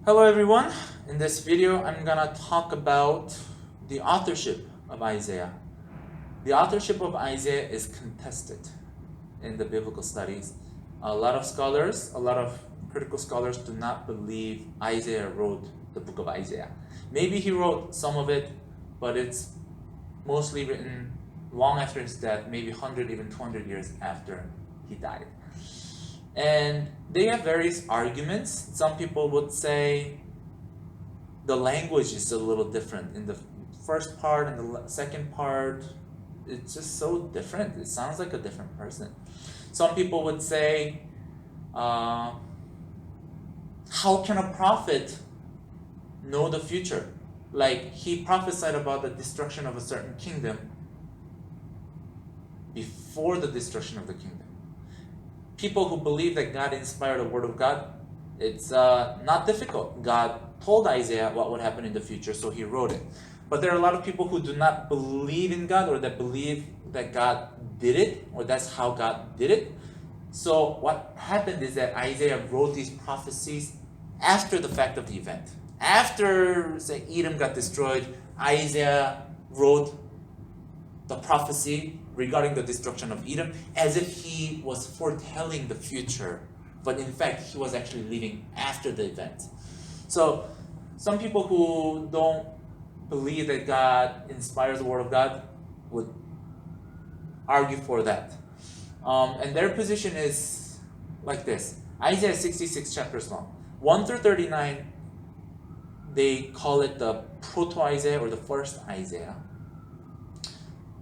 Hello everyone, in this video I'm gonna talk about the authorship of Isaiah. The authorship of Isaiah is contested in the biblical studies. A lot of critical scholars do not believe Isaiah wrote the book of Isaiah. Maybe he wrote some of it, but it's mostly written long after his death, maybe 100, even 200 years after he died. And they have various arguments. Some people would say the language is a little different. In the first part and the second part, it's just so different. It sounds like a different person. Some people would say, how can a prophet know the future? Like, he prophesied about the destruction of a certain kingdom before the destruction of the kingdom. People who believe that God inspired the word of God, it's not difficult. God told Isaiah what would happen in the future, so he wrote it. But there are a lot of people who do not believe in God, or that believe that God did it, or that's how God did it. So what happened is that Isaiah wrote these prophecies after the fact of the event. After, say, Edom got destroyed, Isaiah wrote the prophecy regarding the destruction of Edom as if he was foretelling the future, but in fact he was actually living after the event. So some people who don't believe that God inspires the word of God would argue for that. And their position is like this. Isaiah is 66 chapters long. 1 through 39, they call it the proto-Isaiah or the first Isaiah.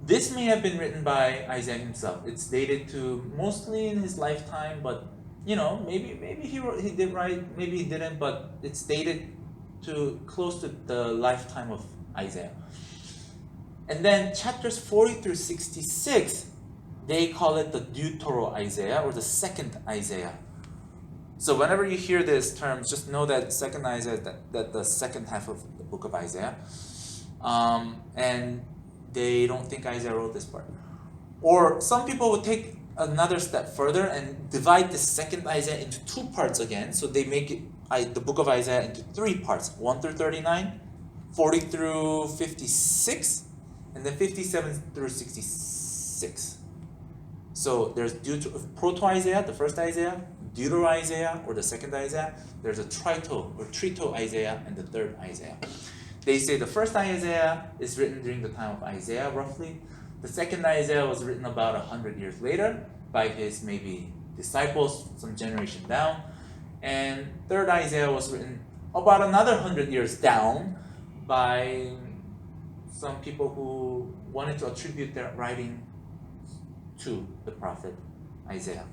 This may have been written by Isaiah himself. It's dated to mostly in his lifetime, but maybe he did write, maybe he didn't, but it's dated to close to the lifetime of Isaiah. And then chapters 40 through 66, they call it the Deutero-Isaiah or the second Isaiah. So whenever you hear this term, just know that second Isaiah, that the second half of the book of Isaiah. And they don't think Isaiah wrote this part. Or some people would take another step further and divide the second Isaiah into two parts again. So they make it the book of Isaiah into three parts: 1 through 39, 40 through 56, and then 57 through 66. So there's proto-Isaiah, the first Isaiah, Deutero-Isaiah, or the second Isaiah. There's a trito-Isaiah, and the third Isaiah. They say the first Isaiah is written during the time of Isaiah, roughly. The second Isaiah was written about 100 years later by his maybe disciples, some generation down. And third Isaiah was written about another 100 years down by some people who wanted to attribute their writing to the prophet Isaiah.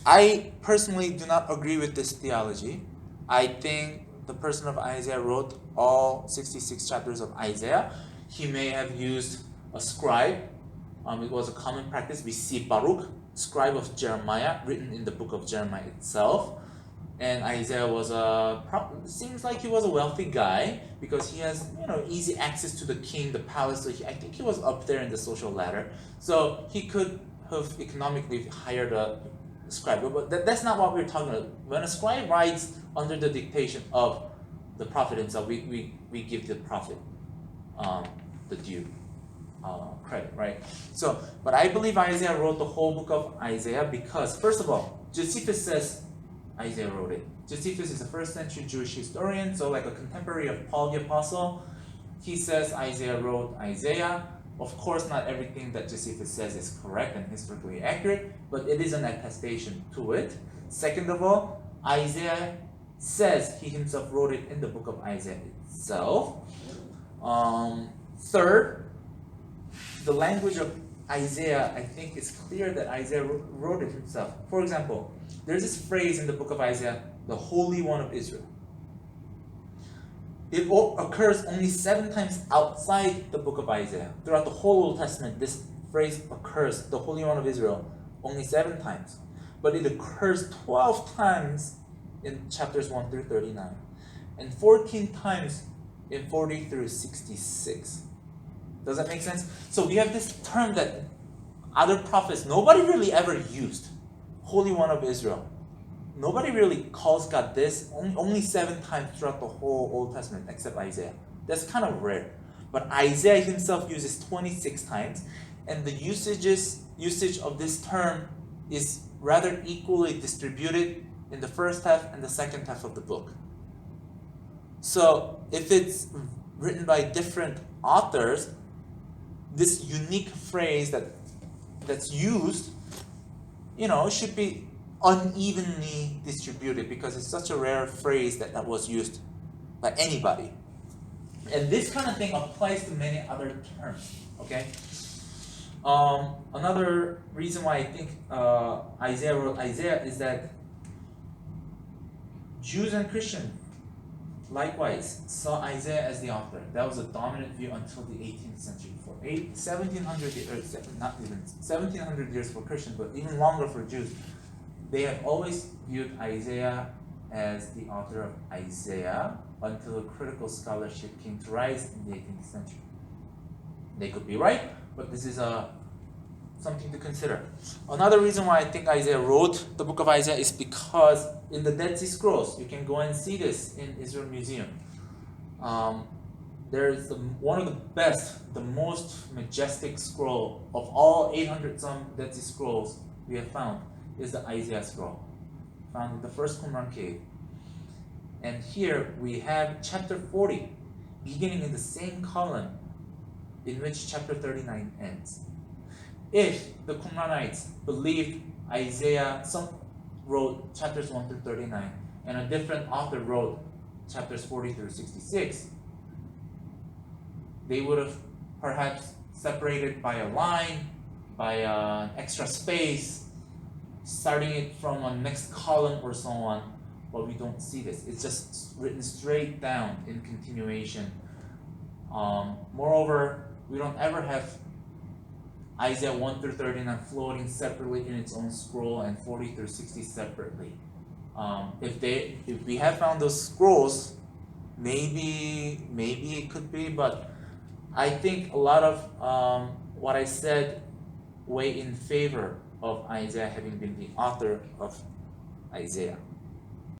I personally do not agree with this theology. I think the person of Isaiah wrote all 66 chapters of Isaiah. He may have used a scribe. It was a common practice. We see Baruch, scribe of Jeremiah, written in the book of Jeremiah itself. And Isaiah seems like he was a wealthy guy because he has easy access to the king, the palace. So I think he was up there in the social ladder. So he could have economically hired a scribe, but that's not what we're talking about. When a scribe writes under the dictation of the prophet himself, we give the prophet the due credit, right? So, but I believe Isaiah wrote the whole book of Isaiah because, first of all, Josephus says Isaiah wrote it. Josephus is a first century Jewish historian, so like a contemporary of Paul the Apostle. He says Isaiah wrote Isaiah. Of course, not everything that Josephus says is correct and historically accurate, but it is an attestation to it. Second of all, Isaiah says he himself wrote it in the book of Isaiah itself. Third, the language of Isaiah, I think it's clear that Isaiah wrote it himself. For example, there's this phrase in the book of Isaiah, the Holy One of Israel. It occurs only 7 times outside the book of Isaiah. Throughout the whole Old Testament, this phrase occurs, the Holy One of Israel, only 7 times. But it occurs 12 times in chapters 1 through 39, and 14 times in 40 through 66. Does that make sense? So we have this term that other prophets, nobody really ever used, Holy One of Israel. nobody really calls God this, only 7 times throughout the whole Old Testament, except Isaiah. That's kind of rare. But Isaiah himself uses 26 times, and the usage of this term is rather equally distributed in the first half and the second half of the book. So if it's written by different authors, this unique phrase that's used, should be unevenly distributed because it's such a rare phrase that was used by anybody. And this kind of thing applies to many other terms, okay? Another reason why I think Isaiah wrote Isaiah is that Jews and Christians likewise saw Isaiah as the author. That was a dominant view until the 18th century. For 1700 years for Christians, but even longer for Jews, they have always viewed Isaiah as the author of Isaiah until a critical scholarship came to rise in the 18th century. They could be right, but this is something to consider. Another reason why I think Isaiah wrote the book of Isaiah is because in the Dead Sea Scrolls, you can go and see this in Israel Museum. There's one of the best, the most majestic scroll of all 800 some Dead Sea Scrolls we have found is the Isaiah scroll, found in the first Qumran cave. And here we have chapter 40, beginning in the same column in which chapter 39 ends. If the Qumranites believed Isaiah, some wrote chapters 1 through 39, and a different author wrote chapters 40 through 66, they would have perhaps separated by a line, by an extra space, starting it from a next column or so on, but we don't see this. It's just written straight down in continuation. Moreover, we don't ever have Isaiah 1 through 39 floating separately in its own scroll and 40 through 60 separately. If we have found those scrolls, maybe it could be, but I think a lot of what I said weigh in favor of Isaiah having been the author of Isaiah.